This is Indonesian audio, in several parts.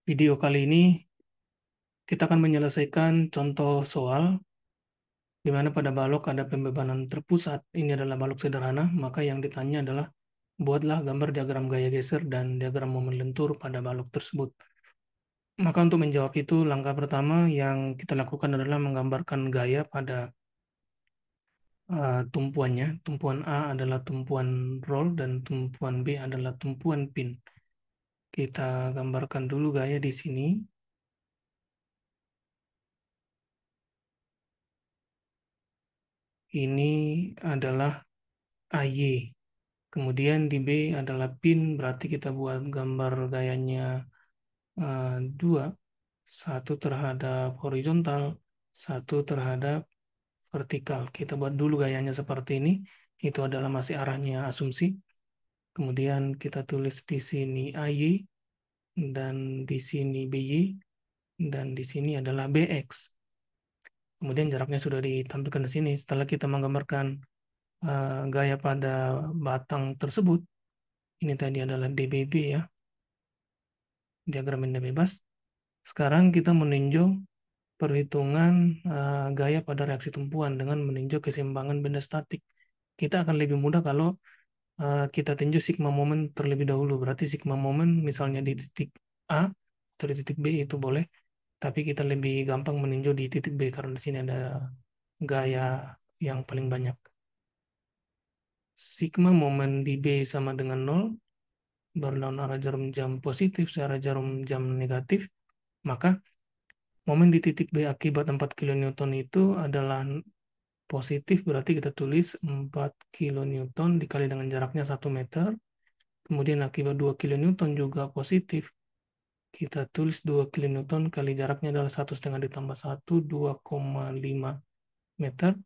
Video kali ini kita akan menyelesaikan contoh soal di mana pada balok ada pembebanan terpusat. Ini adalah balok sederhana, maka yang ditanya adalah buatlah gambar diagram gaya geser dan diagram momen lentur pada balok tersebut. Maka untuk menjawab itu, langkah pertama yang kita lakukan adalah menggambarkan gaya pada tumpuannya. Tumpuan A adalah tumpuan roll dan tumpuan B adalah tumpuan pin. Kita gambarkan dulu gaya di sini. Ini adalah AY. Kemudian di B adalah pin, berarti kita buat gambar gayanya dua, satu terhadap horizontal, satu terhadap vertikal. Kita buat dulu gayanya seperti ini. Itu adalah masih arahnya asumsi. Kemudian kita tulis di sini AY, dan di sini BY, dan di sini adalah BX. Kemudian jaraknya sudah ditampilkan di sini. Setelah kita menggambarkan gaya pada batang tersebut, ini tadi adalah DBB ya, diagram benda bebas. Sekarang kita meninjau perhitungan gaya pada reaksi tumpuan dengan meninjau keseimbangan benda statik. Kita akan lebih mudah kalau kita tinjau sigma momen terlebih dahulu. Berarti sigma momen misalnya di titik A atau di titik B itu boleh, tapi kita lebih gampang meninjau di titik B karena di sini ada gaya yang paling banyak. Sigma momen di B sama dengan 0, berlawan arah jarum jam positif searah jarum jam negatif, maka momen di titik B akibat 4 kN itu adalah positif, berarti kita tulis 4 kN dikali dengan jaraknya 1 meter. Kemudian akibat 2 kN juga positif, kita tulis 2 kN kali jaraknya adalah 1,5 ditambah 1, 2,5 meter.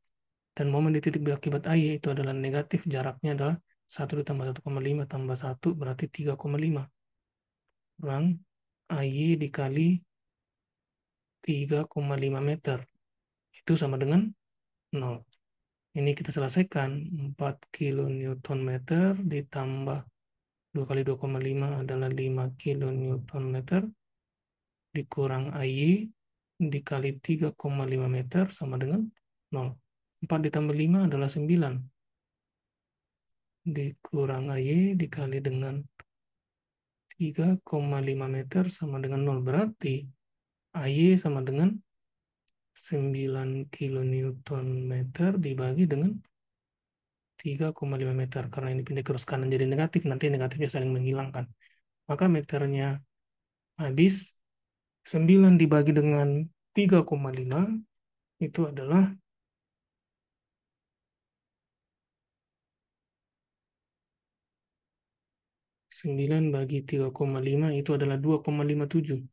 Dan momen di titik B akibat AY itu adalah negatif, jaraknya adalah 1 ditambah 1,5 tambah 1 berarti 3,5. Kurang AY dikali 3,5 meter. Itu sama dengan 0. Ini kita selesaikan. 4 kN meter ditambah 2 kali 2,5 adalah 5 kN meter dikurang AY dikali 3,5 meter sama dengan 0. 4 ditambah 5 adalah 9. Dikurang AY dikali dengan 3,5 meter sama dengan 0. Berarti AY sama dengan 9 kN meter dibagi dengan 3,5 meter. Karena ini pindah kurus kanan jadi negatif, nanti negatifnya saling menghilangkan. Maka meternya habis 9 dibagi dengan 3,5 itu adalah 9 bagi 3,5 itu adalah 2,57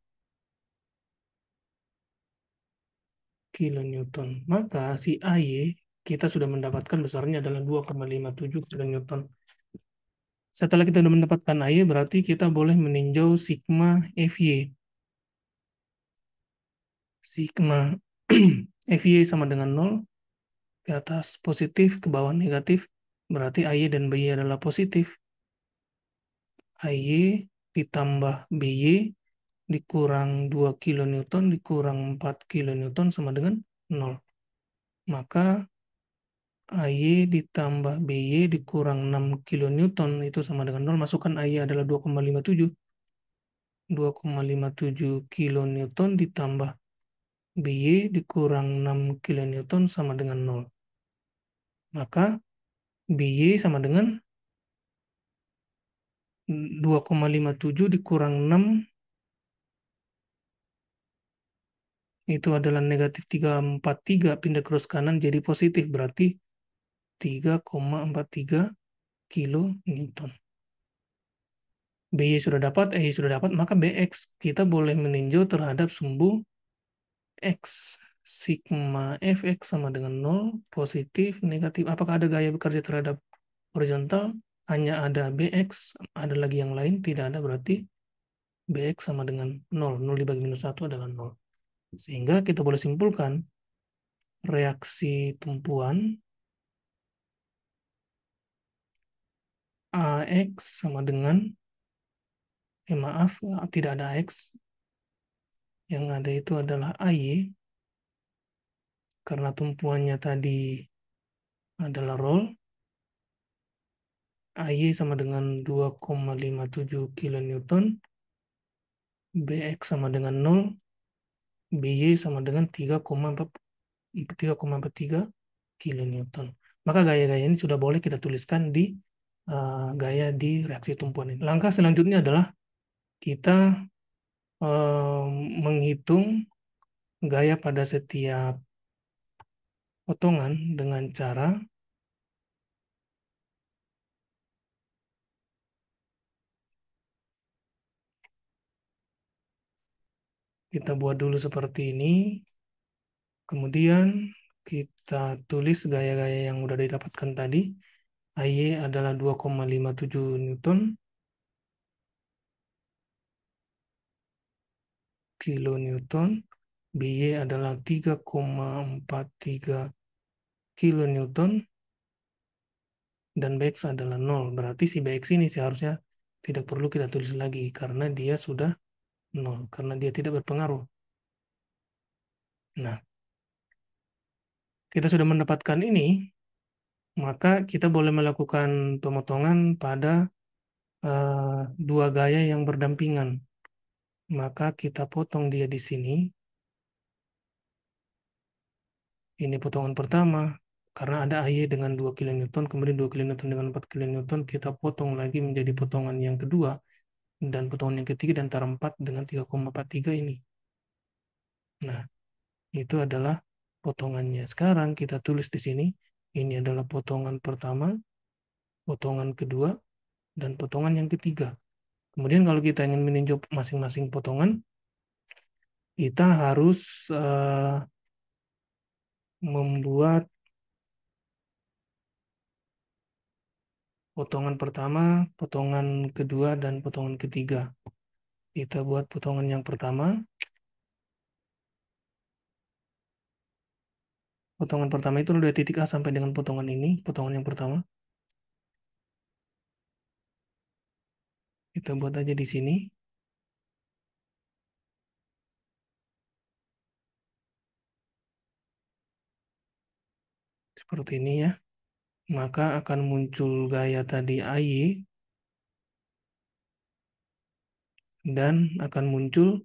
kilonewton. Maka si AY kita sudah mendapatkan besarnya adalah 2,57 kilonewton. Setelah kita sudah mendapatkan AY, berarti kita boleh meninjau sigma FY. Sigma FY sama dengan 0, ke atas positif, ke bawah negatif, berarti AY dan BY adalah positif. AY ditambah BY dikurang 2 kN dikurang 4 kN sama dengan 0. Maka AY ditambah BY dikurang 6 kN itu sama dengan 0. Masukkan AY adalah 2,57. 2,57 kN ditambah BY dikurang 6 kN sama dengan 0. Maka BY sama dengan 2,57 dikurang 6 itu adalah negatif 343, pindah cross kanan jadi positif, berarti 3,43 kilo Newton. BY sudah dapat, EY sudah dapat, maka BX kita boleh meninjau terhadap sumbu X. Sigma Fx sama dengan 0, positif, negatif. Apakah ada gaya bekerja terhadap horizontal? Hanya ada BX, ada lagi yang lain? Tidak ada, berarti BX sama dengan 0. 0 dibagi minus 1 adalah 0. Sehingga kita boleh simpulkan reaksi tumpuan AX sama dengan, maaf, tidak ada AX, Yang ada itu adalah AY, karena tumpuannya tadi adalah roll. AY sama dengan 2,57 kilonewton, BX sama dengan 0, BY sama dengan 3,43 kilonewton. Maka gaya-gaya ini sudah boleh kita tuliskan di gaya di reaksi tumpuan ini. Langkah selanjutnya adalah kita menghitung gaya pada setiap potongan dengan cara kita buat dulu seperti ini. Kemudian kita tulis gaya-gaya yang sudah didapatkan tadi. AY adalah 2,57 Newton, kilonewton. BY adalah 3,43 kilonewton. Dan BX adalah 0. Berarti si BX ini seharusnya tidak perlu kita tulis lagi karena dia sudah 0. Karena dia tidak berpengaruh. Nah, kita sudah mendapatkan ini, maka kita boleh melakukan pemotongan pada dua gaya yang berdampingan. Maka kita potong dia di sini. Ini potongan pertama. Karena ada AY dengan 2 kilonewton, kemudian 2 kilonewton dengan 4 kilonewton, kita potong lagi menjadi potongan yang kedua. Dan potongan yang ketiga dan antara 4 dengan 3,43 ini. Nah, itu adalah potongannya. Sekarang kita tulis di sini. Ini adalah potongan pertama, potongan kedua, dan potongan yang ketiga. Kemudian kalau kita ingin meninjau masing-masing potongan, kita harus membuat potongan pertama, potongan kedua, dan potongan ketiga. Kita buat potongan yang pertama. Potongan pertama itu dari titik A sampai dengan potongan ini, potongan yang pertama. Kita buat aja di sini. Seperti ini ya. Maka akan muncul gaya tadi AY dan akan muncul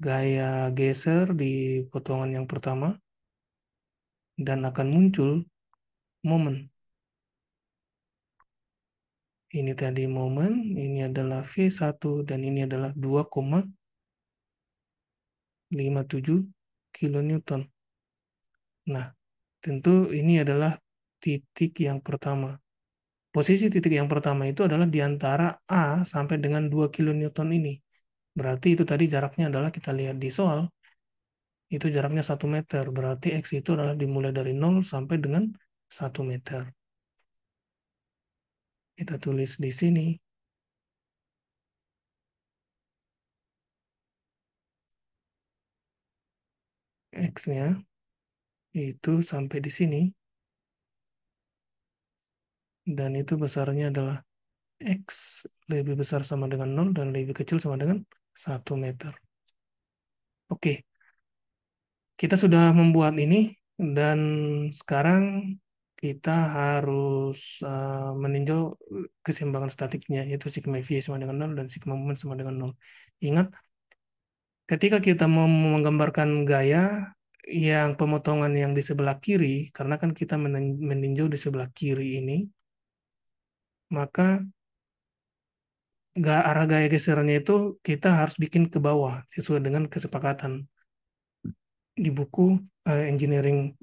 gaya geser di potongan yang pertama dan akan muncul momen. Ini tadi momen, ini adalah V1 dan ini adalah 2,57 kilonewton. Nah, tentu ini adalah titik yang pertama. Posisi titik yang pertama itu adalah di antara A sampai dengan 2 kilonewton ini. Berarti itu tadi jaraknya adalah kita lihat di soal, itu jaraknya 1 meter. Berarti X itu adalah dimulai dari 0 sampai dengan 1 meter. Kita tulis di sini. X-nya itu sampai di sini. Dan itu besarnya adalah X lebih besar sama dengan 0 dan lebih kecil sama dengan 1 meter. Oke, kita sudah membuat ini dan sekarang kita harus meninjau keseimbangan statiknya, yaitu sigma V sama dengan 0 dan sigma moment sama dengan 0. Ingat, ketika kita mau menggambarkan gaya yang pemotongan yang di sebelah kiri, karena kan kita meninjau di sebelah kiri ini, maka arah gaya gesernya itu kita harus bikin ke bawah sesuai dengan kesepakatan di buku Engineering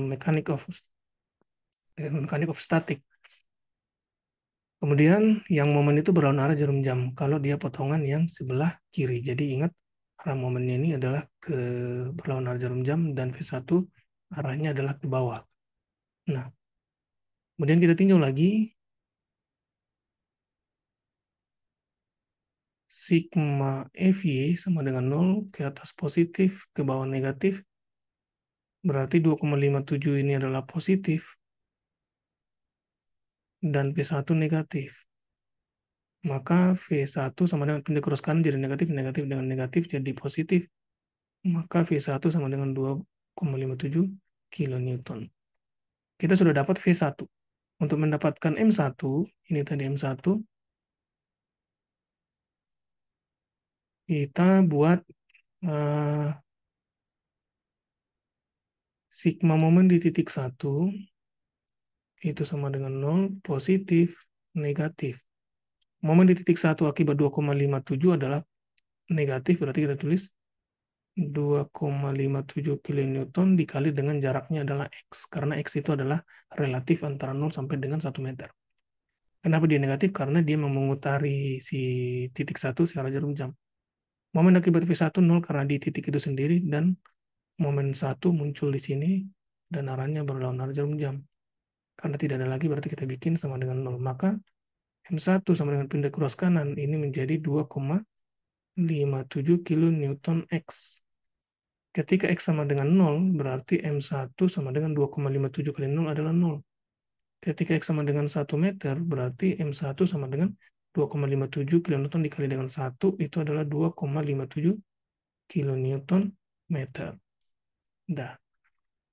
Mechanic of Static. Kemudian yang momen itu berlawan arah jarum jam kalau dia potongan yang sebelah kiri. Jadi ingat arah momennya ini adalah ke berlawan arah jarum jam dan V1 arahnya adalah ke bawah. Nah, kemudian kita tinjau lagi sigma FY sama dengan 0, ke atas positif, ke bawah negatif. Berarti 2,57 ini adalah positif dan P1 negatif. Maka V1 sama dengan pindah kurus kanan jadi negatif, negatif dengan negatif jadi positif. maka V1 sama dengan 2,57 kilonewton. Kita sudah dapat V1. Untuk mendapatkan M1, ini tadi M1, kita buat sigma momen di titik 1 itu sama dengan 0, positif, negatif. Momen di titik 1 akibat 2,57 adalah negatif, berarti kita tulis 2,57 kilonewton dikali dengan jaraknya adalah X, karena X itu adalah relatif antara 0 sampai dengan 1 meter. Kenapa dia negatif? Karena dia memutari si titik 1 secara jarum jam. Momen akibat V1 0 karena di titik itu sendiri, dan momen 1 muncul di sini dan arahnya berlawanan arah jarum jam. Karena tidak ada lagi, berarti kita bikin sama dengan 0. Maka M1 sama dengan pindah ke ruas kanan ini menjadi 2,57 kilonewton X. Ketika X sama dengan 0, berarti M1 sama dengan 2,57 kali 0 adalah 0. Ketika X sama dengan 1 meter, berarti M1 sama dengan 2,57 kilonewton dikali dengan 1, itu adalah 2,57 kilonewton meter. Dah,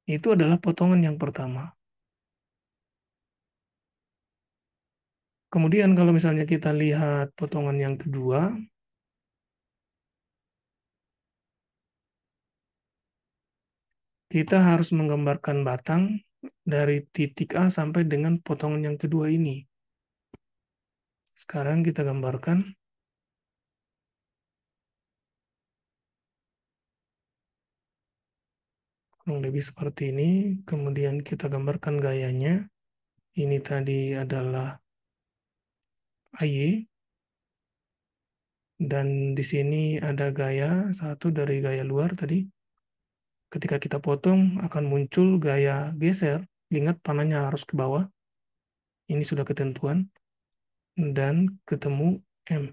itu adalah potongan yang pertama. Kemudian kalau misalnya kita lihat potongan yang kedua, kita harus menggambarkan batang dari titik A sampai dengan potongan yang kedua ini. Sekarang kita gambarkan. Kurang lebih seperti ini. Kemudian kita gambarkan gayanya. Ini tadi adalah AY. Dan di sini ada gaya, satu dari gaya luar tadi. Ketika kita potong akan muncul gaya geser. Ingat panahnya harus ke bawah. Ini sudah ketentuan. Dan ketemu M.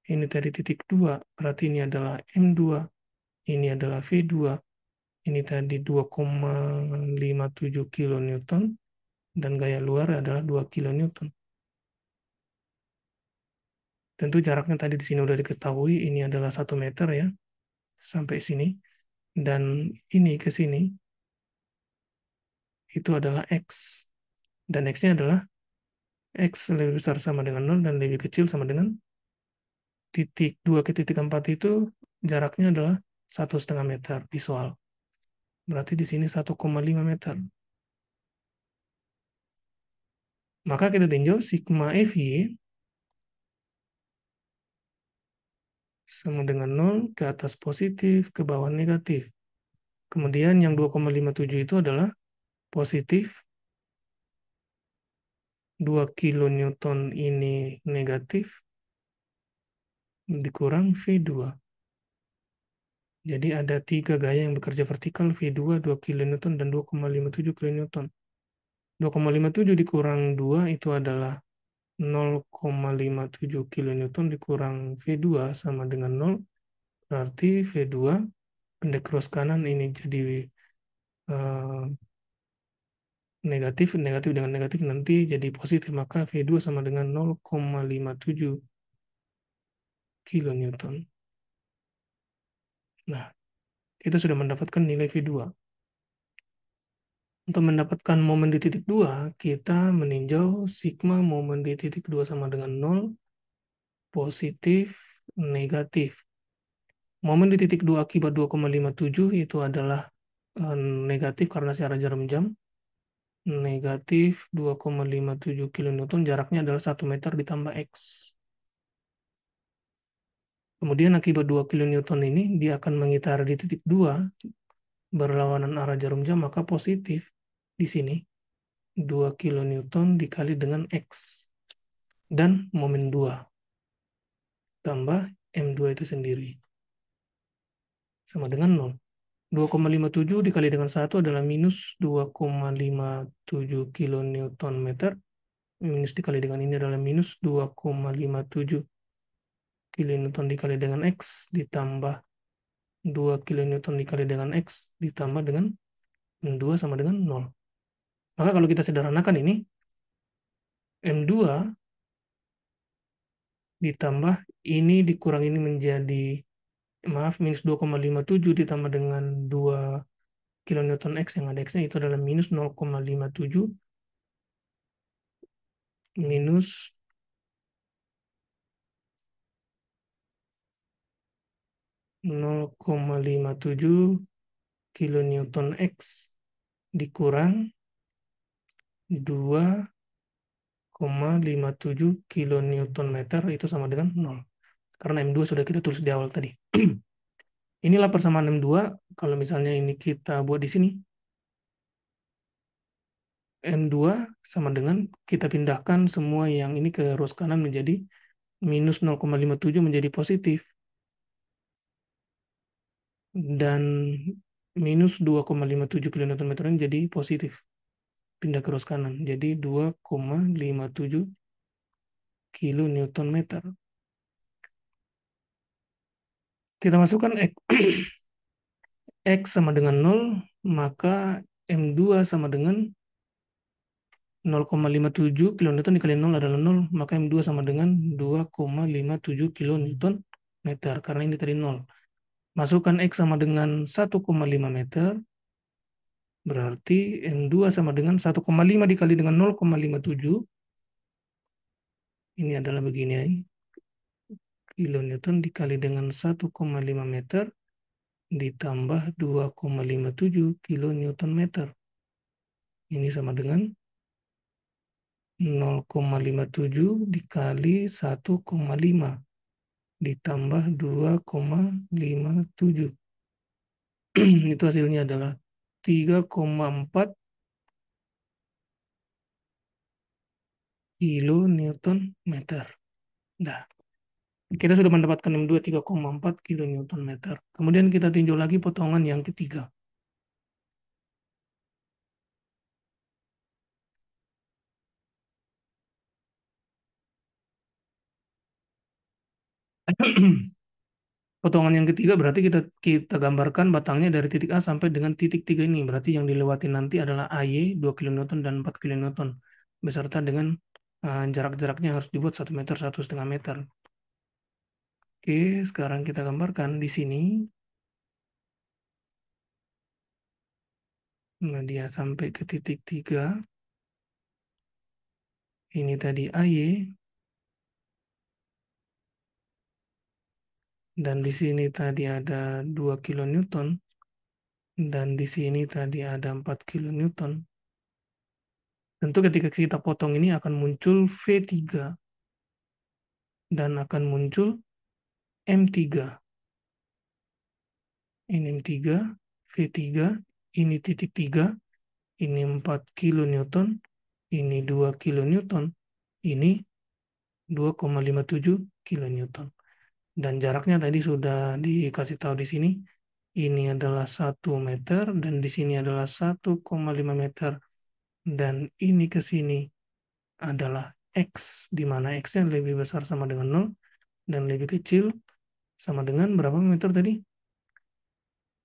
Ini tadi titik 2. Berarti ini adalah M2. Ini adalah V2. Ini tadi 2,57 kilonewton. Dan gaya luar adalah 2 kilonewton. Tentu jaraknya tadi di sini udah diketahui, ini adalah 1 meter ya, sampai sini. Dan ini ke sini, itu adalah X. Dan X-nya adalah X lebih besar sama dengan 0 dan lebih kecil sama dengan titik 2 ke titik 4 itu jaraknya adalah 1,5 meter di soal. Berarti di sini 1,5 meter. Maka kita tinjau sigma FY sama dengan 0, ke atas positif, ke bawah negatif. Kemudian yang 2,57 itu adalah positif, 2 kilonewton ini negatif, dikurang V2. Jadi ada 3 gaya yang bekerja vertikal, V2, 2 kilonewton, dan 2,57 kilonewton. 2,57 dikurang 2 itu adalah 0,57 kilonewton dikurang V2 sama dengan 0. Berarti V2 pendek cross kanan ini jadi negatif, negatif dengan negatif nanti jadi positif, maka V2 sama dengan 0,57 kilonewton. Nah, kita sudah mendapatkan nilai V2. Untuk mendapatkan momen di titik 2, kita meninjau sigma momen di titik 2 sama dengan 0, positif, negatif. Momen di titik 2 akibat 2,57 itu adalah negatif karena secara jarum jam. Negatif 2,57 kilonewton, jaraknya adalah 1 meter ditambah X. Kemudian akibat 2 kilonewton ini, dia akan mengitari di titik 2, berlawanan arah jarum jam, maka positif di sini 2 kilonewton dikali dengan X. Dan momen 2 tambah M2 itu sendiri sama dengan 0. 2,57 dikali dengan 1 adalah minus 2,57 kilonewton meter. Minus dikali dengan ini adalah minus 2,57 kilonewton dikali dengan X ditambah 2 kilonewton dikali dengan X ditambah dengan 2 sama dengan 0. Maka kalau kita sederhanakan ini, M2 ditambah ini dikurang ini menjadi maaf, minus 2,57 ditambah dengan 2 kilonewton X yang ada X-nya itu adalah minus 0,57 minus 0,57 kilonewton X dikurang 2,57 kilonewton meter itu sama dengan 0. Karena M2 sudah kita tulis di awal tadi. Inilah persamaan M2. Kalau misalnya ini kita buat di sini, M2 sama dengan kita pindahkan semua yang ini ke ruas kanan menjadi minus 0,57 menjadi positif. Dan minus 2,57 kilonewton meter ini jadi positif. Pindah ke ruas kanan. Jadi 2,57 kilonewton meter. Kita masukkan X, X sama dengan 0, maka M2 sama dengan 0,57 kilonewton dikali 0 adalah 0, maka M2 sama dengan 2,57 kilonewton meter, karena ini tadi 0. Masukkan X sama dengan 1,5 meter, berarti M2 sama dengan 1,5 dikali dengan 0,57, ini adalah begini ya, kilonewton dikali dengan 1,5 meter, ditambah 2,57 kilonewton meter. Ini sama dengan 0,57 dikali 1,5 ditambah 2,57. Itu hasilnya adalah 3,4 kilonewton meter. Nah, kita sudah mendapatkan M2 3,4 kilonewton meter. Kemudian kita tinjau lagi potongan yang ketiga. Potongan yang ketiga berarti kita gambarkan batangnya dari titik A sampai dengan titik 3 ini. Berarti yang dilewati nanti adalah AY 2 kilonewton dan 4 kilonewton. Beserta dengan jarak-jaraknya harus dibuat 1 meter, 1,5 meter. Oke, sekarang kita gambarkan di sini. Nah, dia sampai ke titik 3. Ini tadi AY. Dan di sini tadi ada 2 kilonewton. Dan di sini tadi ada 4 kilonewton. Tentu ketika kita potong ini akan muncul V3. Dan akan muncul M3. Ini M3, V3, ini titik 3, ini 4 kilonewton, ini 2 kilonewton, ini 2,57 kilonewton. Dan jaraknya tadi sudah dikasih tahu di sini. Ini adalah 1 meter dan di sini adalah 1,5 meter. Dan ini ke sini adalah X, di mana X-nya lebih besar sama dengan 0 dan lebih kecil sama dengan berapa meter tadi?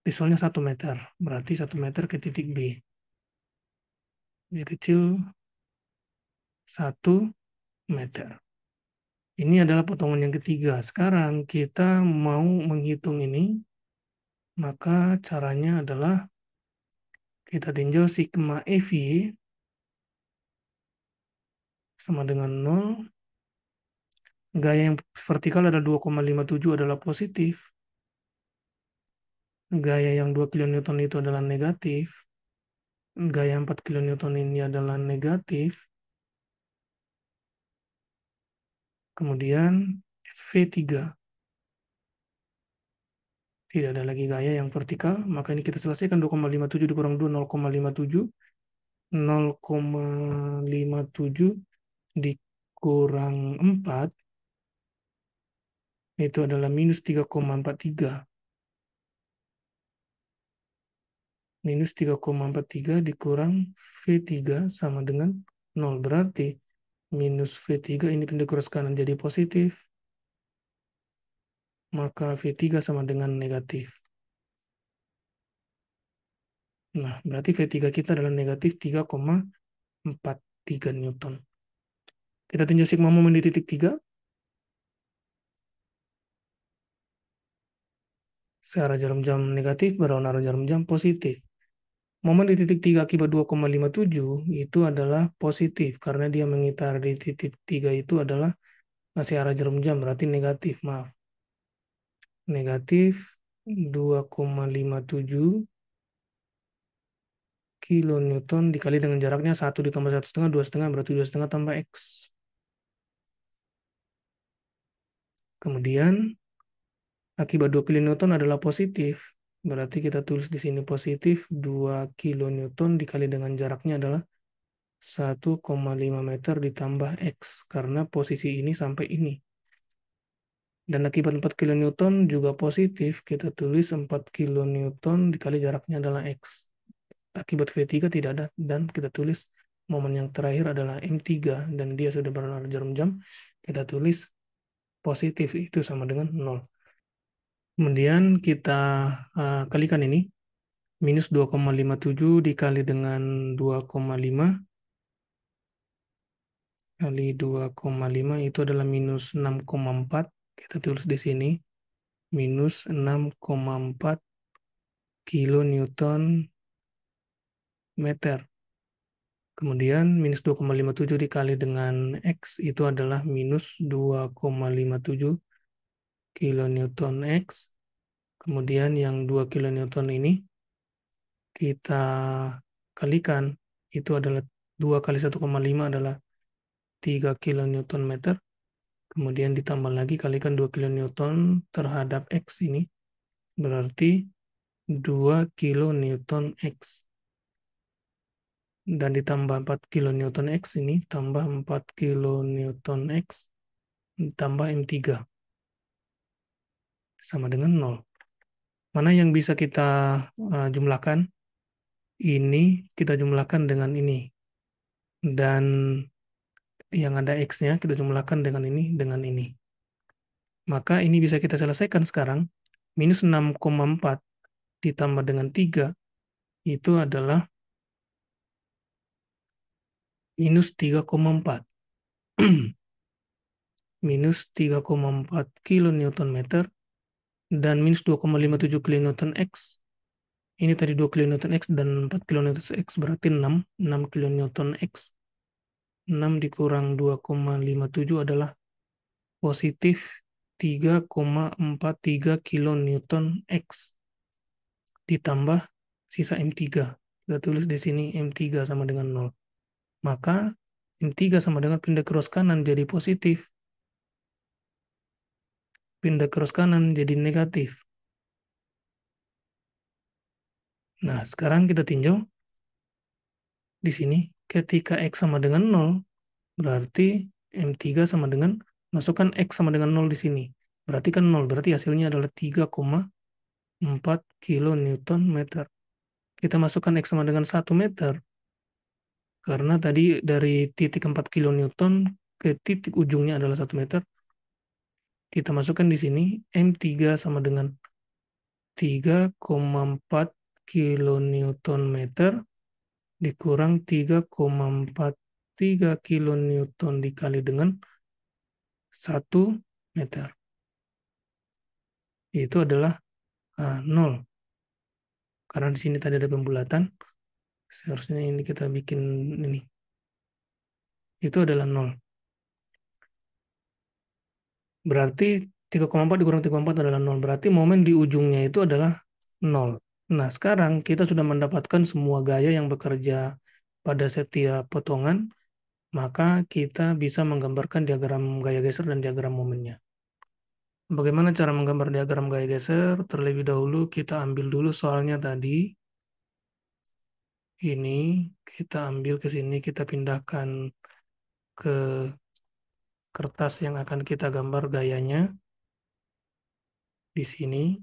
Pistolnya 1 meter, berarti 1 meter ke titik B. Lebih kecil 1 meter. Ini adalah potongan yang ketiga. Sekarang kita mau menghitung ini, maka caranya adalah kita tinjau sigma EV sama dengan 0. Gaya yang vertikal ada 2,57 adalah positif. Gaya yang 2 kilonewton itu adalah negatif. Gaya 4 kilonewton ini adalah negatif. Kemudian V3. Tidak ada lagi gaya yang vertikal. Maka ini kita selesaikan 2,57 dikurang 2, 0,57. 0,57 dikurang 4 itu adalah minus 3,43. Minus 3,43 dikurang V3 sama dengan 0. Berarti minus V3 ini pindah ke ruas kanan jadi positif. Maka V3 sama dengan negatif. Nah, berarti V3 kita adalah negatif 3,43 Newton. Kita tinjau sigma momen di titik 3. searah jarum jam negatif, berwarna oranye jarum jam positif. Momen di titik 3 akibat 2,57 itu adalah positif, karena dia mengitar di titik 3 itu adalah masih arah jarum jam, berarti negatif, maaf. Negatif 2,57 kilonewton dikali dengan jaraknya 1 ditambah 1,5, 2,5, berarti 2,5 tambah X. Kemudian akibat 2 kilonewton adalah positif, berarti kita tulis di sini positif 2 kilonewton dikali dengan jaraknya adalah 1,5 meter ditambah X, karena posisi ini sampai ini. Dan akibat 4 kilonewton juga positif, kita tulis 4 kilonewton dikali jaraknya adalah X. Akibat V3 tidak ada, dan kita tulis momen yang terakhir adalah M3, dan dia sudah berwarna jarum jam, kita tulis positif, itu sama dengan 0. Kemudian kita kalikan ini, minus 2,57 dikali dengan 2,5 kali 2,5 itu adalah minus 6,4. Kita tulis di sini, minus 6,4 kilonewton meter. Kemudian minus 2,57 dikali dengan X itu adalah minus 2,57 kilonewton X. Kemudian yang 2 kilonewton ini kita kalikan, itu adalah 2 kali 1,5 adalah 3 kilonewton meter. Kemudian ditambah lagi kalikan 2 kilonewton terhadap X ini, berarti 2 kilonewton X. Dan ditambah 4 kilonewton X ini, tambah 4 kilonewton X, tambah M3. Sama dengan 0. Mana yang bisa kita jumlahkan? Ini kita jumlahkan dengan ini. Dan yang ada X-nya kita jumlahkan dengan ini, dengan ini. Maka ini bisa kita selesaikan sekarang. Minus 6,4 ditambah dengan 3 itu adalah minus 3,4. Minus 3,4 kilonewton meter dan minus 2,57 kilonewton X. Ini tadi 2 kilonewton X dan 4 kilonewton X berarti 6 kilonewton X. 6 dikurang 2,57 adalah positif 3,43 kilonewton X. Ditambah sisa M3. Kita tulis di sini M3 sama dengan 0. Maka M3 sama dengan pindah cross kanan jadi positif. Pindah cross kanan jadi negatif. Nah, sekarang kita tinjau di sini. Ketika X sama dengan 0, berarti M3 sama dengan, masukkan X sama dengan 0 di sini. Berarti kan 0, berarti hasilnya adalah 3,4 kilonewton meter. Kita masukkan X sama dengan 1 meter. Karena tadi dari titik 4 kilonewton ke titik ujungnya adalah 1 meter. Kita masukkan di sini M3 sama dengan 3,4 kilonewton meter dikurang 3,43 kilonewton dikali dengan 1 meter. Itu adalah 0. Karena di sini tadi ada pembulatan, seharusnya ini kita bikin ini. Itu adalah 0. Berarti 3,4 dikurang 3,4 adalah 0. Berarti momen di ujungnya itu adalah 0. Nah, sekarang kita sudah mendapatkan semua gaya yang bekerja pada setiap potongan, maka kita bisa menggambarkan diagram gaya geser dan diagram momennya. Bagaimana cara menggambar diagram gaya geser? Terlebih dahulu kita ambil dulu soalnya tadi. Ini kita ambil ke sini, kita pindahkan ke kertas yang akan kita gambar gayanya di sini.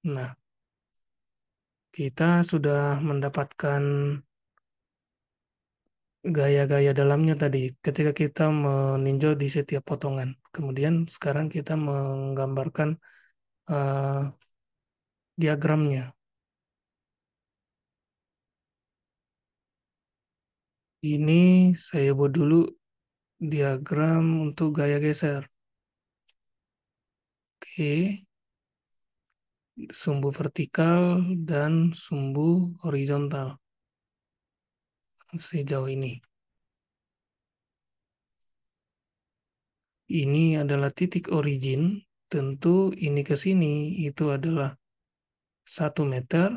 Nah, kita sudah mendapatkan gaya-gaya dalamnya tadi ketika kita meninjau di setiap potongan. Kemudian sekarang kita menggambarkan diagramnya. Ini saya buat dulu diagram untuk gaya geser. Oke. sumbu vertikal dan sumbu horizontal sejauh ini. Ini adalah titik origin, tentu ini ke sini itu adalah 1 meter,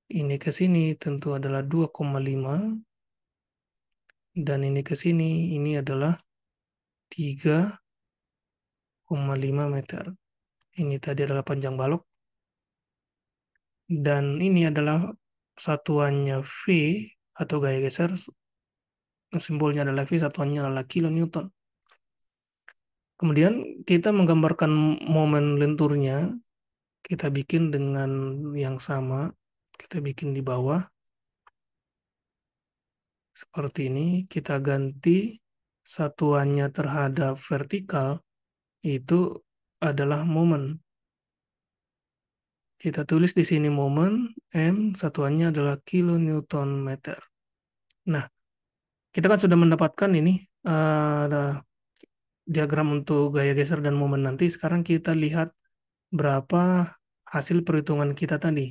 ini ke sini tentu adalah 2,5, dan ini ke sini ini adalah 3,5 meter. Ini tadi adalah panjang balok, dan ini adalah satuannya V atau gaya geser, simbolnya adalah V, satuannya adalah kilonewton. Kemudian kita menggambarkan momen lenturnya, kita bikin dengan yang sama, kita bikin di bawah seperti ini. Kita ganti satuannya terhadap vertikal, itu adalah momen. Kita tulis di sini momen, M, satuannya adalah kilonewton meter. Nah, kita kan sudah mendapatkan ini ada diagram untuk gaya geser dan momen nanti. Sekarang kita lihat berapa hasil perhitungan kita tadi.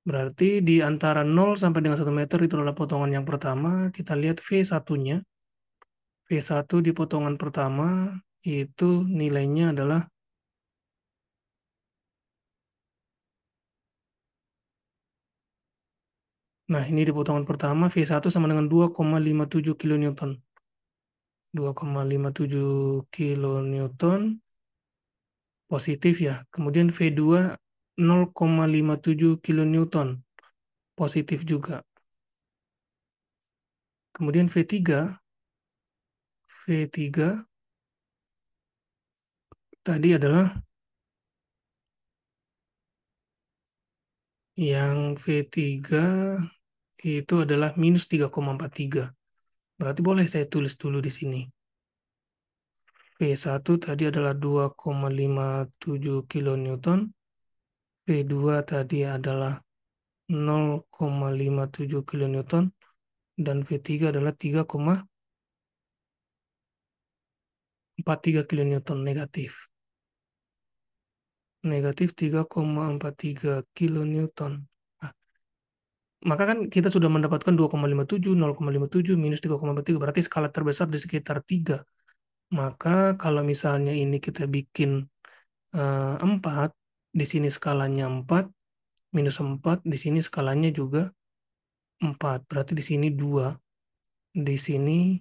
Berarti di antara 0 sampai dengan 1 meter itu adalah potongan yang pertama. Kita lihat V1-nya. V1 di potongan pertama itu nilainya adalah, nah ini di potongan pertama V1 sama dengan 2,57 kilonewton. 2,57 kilonewton positif ya. Kemudian V2 0,57 kilonewton positif juga. Kemudian V3 tadi adalah yang V3 itu adalah minus 3,43. Berarti boleh saya tulis dulu di sini. V1 tadi adalah 2,57 kilonewton. V2 tadi adalah 0,57 kilonewton. Dan V3 adalah 3,43 kilonewton negatif. Negatif 3,43 kilonewton. Nah, maka kan kita sudah mendapatkan 2,57, 0,57, minus 3,43. Berarti skala terbesar di sekitar 3. Maka kalau misalnya ini kita bikin 4, di sini skalanya 4, minus 4, di sini skalanya juga 4. Berarti di sini 2, di sini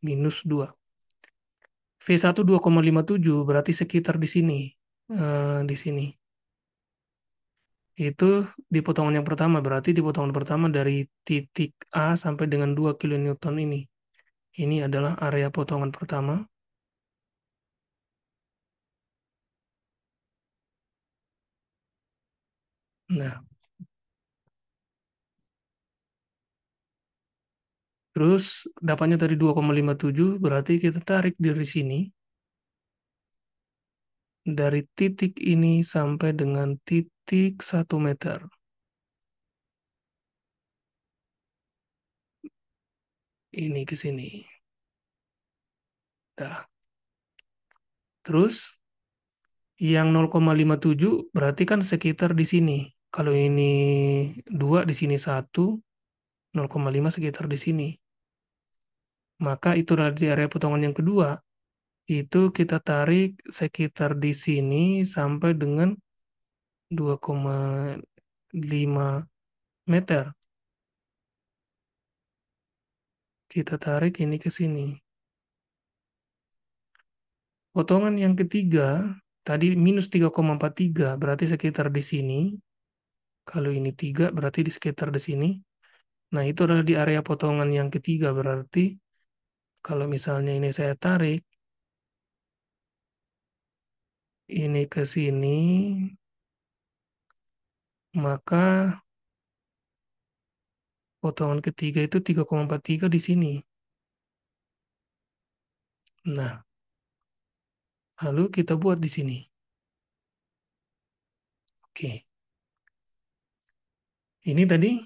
minus 2. V1 2,57 berarti sekitar di sini. Di sini. Itu di potongan yang pertama, berarti di potongan pertama dari titik A sampai dengan 2 kilonewton ini. Ini adalah area potongan pertama. Nah, terus dapatnya tadi 2,57, berarti kita tarik dari sini. Dari titik ini sampai dengan titik 1 meter. Ini ke sini. Nah, terus yang 0,57 berarti kan sekitar di sini. Kalau ini 2, di sini 1, 0,5 sekitar di sini. Maka itu di area potongan yang kedua. Itu kita tarik sekitar di sini sampai dengan 2,5 meter. Kita tarik ini ke sini. Potongan yang ketiga, tadi minus 3,43, berarti sekitar di sini. Kalau ini 3, berarti di sekitar di sini. Nah, itu adalah di area potongan yang ketiga, berarti kalau misalnya ini saya tarik, ini ke sini, maka potongan ketiga itu 3,43 di sini. Nah, lalu kita buat di sini. Oke. Ini tadi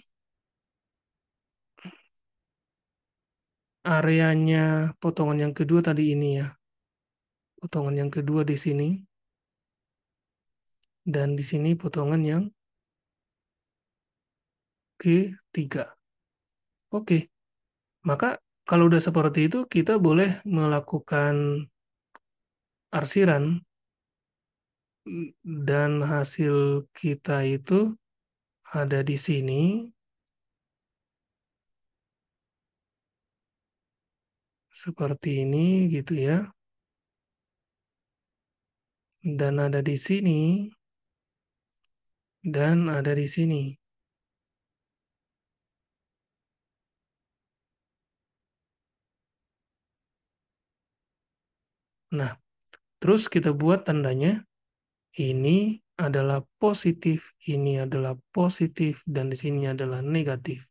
areanya potongan yang kedua tadi ini ya. Potongan yang kedua di sini. dan di sini potongan yang ketiga. Oke, maka kalau udah seperti itu, kita boleh melakukan arsiran dan hasil kita itu ada di sini, seperti ini gitu ya. Dan ada di sini, dan ada di sini. Nah, terus kita buat tandanya, ini adalah positif, ini adalah positif, dan di sini adalah negatif.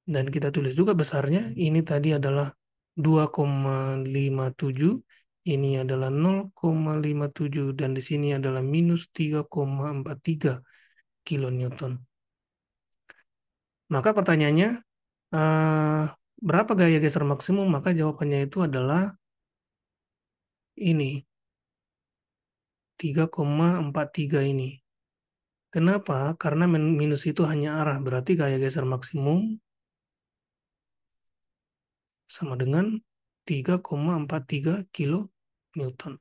Dan kita tulis juga besarnya, ini tadi adalah 2,57, ini adalah 0,57, dan di sini adalah minus 3,43 kilonewton. Maka pertanyaannya, berapa gaya geser maksimum? Maka jawabannya itu adalah ini, 3,43 ini. Kenapa? Karena minus itu hanya arah, berarti gaya geser maksimum sama dengan 3,43 kilo Newton.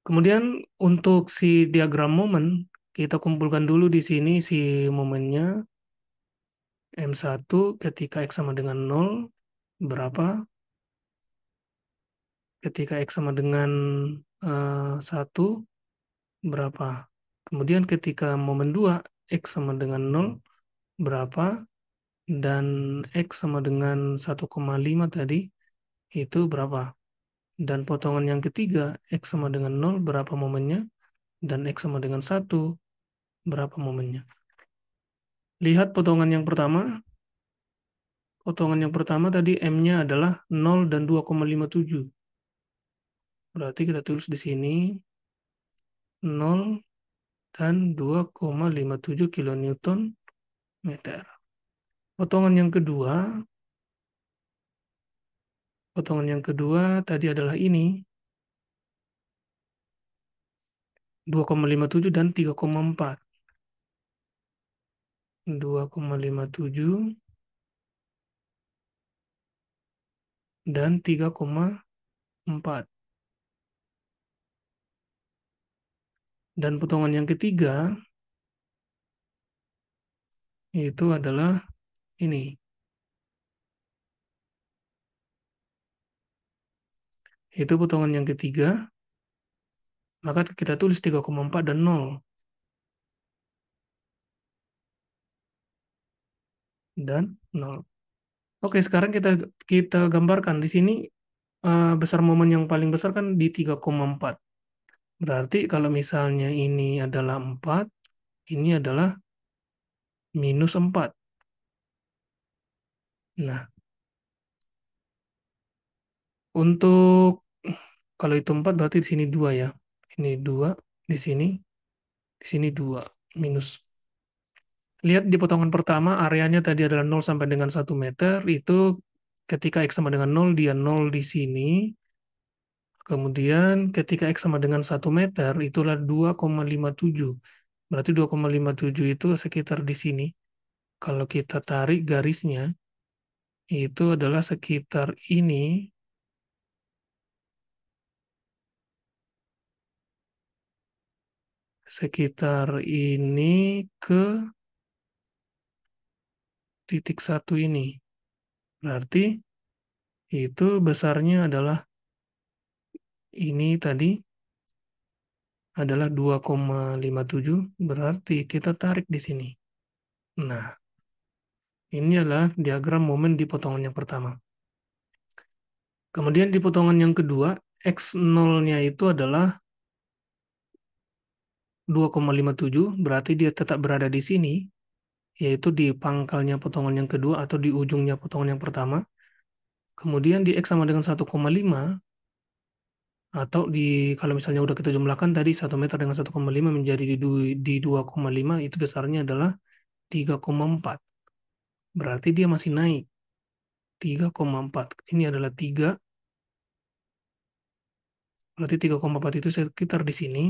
Kemudian untuk si diagram momen, kita kumpulkan dulu di sini si momennya M1 ketika X sama dengan 0, berapa? Ketika X sama dengan 1, berapa? Kemudian ketika momen 2, X sama dengan 0, berapa? Dan X sama dengan 1,5 tadi, itu berapa? Dan potongan yang ketiga, X sama dengan 0, berapa momennya? Dan X sama dengan 1, berapa momennya? Lihat potongan yang pertama. Potongan yang pertama tadi M-nya adalah 0 dan 2,57. Berarti kita tulis di sini 0 dan 2,57 kilonewton meter. Potongan yang kedua, tadi adalah ini 2,57 dan 3,4. 2,57 dan 3,4. Dan potongan yang ketiga itu adalah ini. Itu potongan yang ketiga, maka kita tulis 3,4 dan 0. Dan 0. Oke, sekarang kita gambarkan di sini besar momen yang paling besar kan di 3,4. Berarti kalau misalnya ini adalah 4, ini adalah minus 4. Nah, untuk kalau itu 4 berarti di sini 2 ya. Ini 2, di sini 2 minus. Lihat di potongan pertama areanya tadi adalah 0 sampai dengan 1 meter, itu ketika X sama dengan 0 dia 0 di sini. Kemudian ketika X sama dengan 1 meter, itulah 2,57. Berarti 2,57 itu sekitar di sini. Kalau kita tarik garisnya, itu adalah sekitar ini. Sekitar ini ke titik 1 ini. Berarti itu besarnya adalah ini tadi adalah 2,57. Berarti kita tarik di sini. Nah, ini adalah diagram momen di potongan yang pertama. Kemudian di potongan yang kedua, X0-nya itu adalah 2,57, berarti dia tetap berada di sini, yaitu di pangkalnya potongan yang kedua atau di ujungnya potongan yang pertama. Kemudian di X sama dengan 1,5, atau kalau misalnya udah kita jumlahkan tadi 1 meter dengan 1,5 menjadi di 2,5, itu besarnya adalah 3,4. Berarti dia masih naik. 3,4. Ini adalah 3. Berarti 3,4 itu sekitar di sini.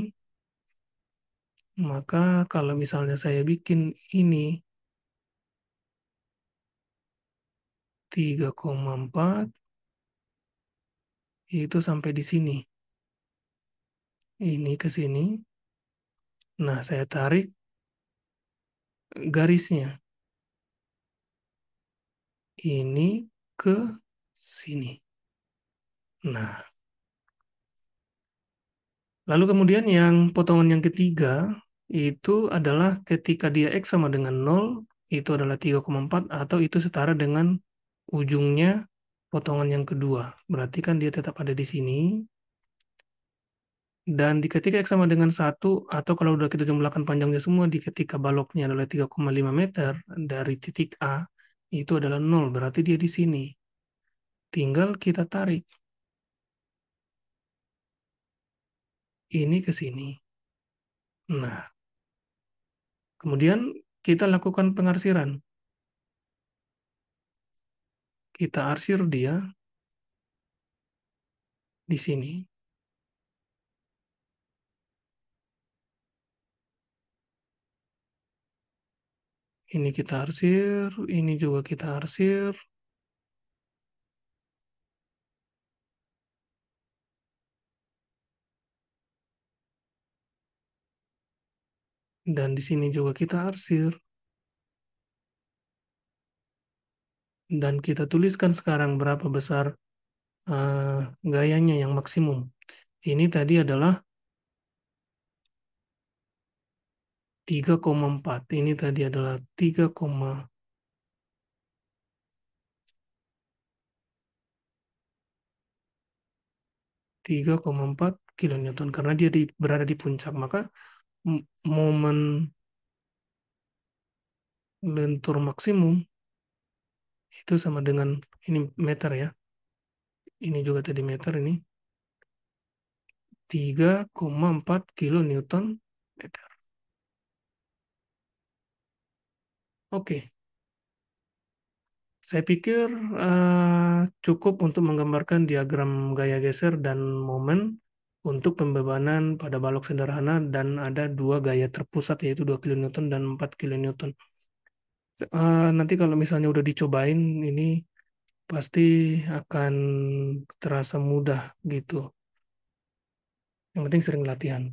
Maka kalau misalnya saya bikin ini 3,4, itu sampai di sini. Ini ke sini. Nah, saya tarik garisnya. Ini ke sini. Nah, lalu kemudian yang potongan yang ketiga itu adalah ketika dia X sama dengan 0, itu adalah 3,4 atau itu setara dengan ujungnya potongan yang kedua. Berarti kan dia tetap ada di sini. Dan di ketika X sama dengan 1, atau kalau udah kita jumlahkan panjangnya semua, di ketika baloknya adalah 3,5 meter dari titik A, itu adalah 0, berarti dia di sini. Tinggal kita tarik. Ini ke sini. Nah, kemudian kita lakukan pengarsiran. Kita arsir dia di sini. Ini kita arsir, ini juga kita arsir. Dan di sini juga kita arsir. Dan kita tuliskan sekarang berapa besar gayanya yang maksimum. Ini tadi adalah 3,4. Ini tadi adalah 3,4 kilonewton karena dia berada di puncak. Maka momen lentur maksimum itu sama dengan ini meter ya. Ini juga tadi meter ini 3,4 kilonewton meter. Oke, saya pikir cukup untuk menggambarkan diagram gaya geser dan momen untuk pembebanan pada balok sederhana dan ada dua gaya terpusat yaitu 2 kilonewton dan 4 kilonewton. Nanti kalau misalnya udah dicobain ini pasti akan terasa mudah gitu. Yang penting sering latihan.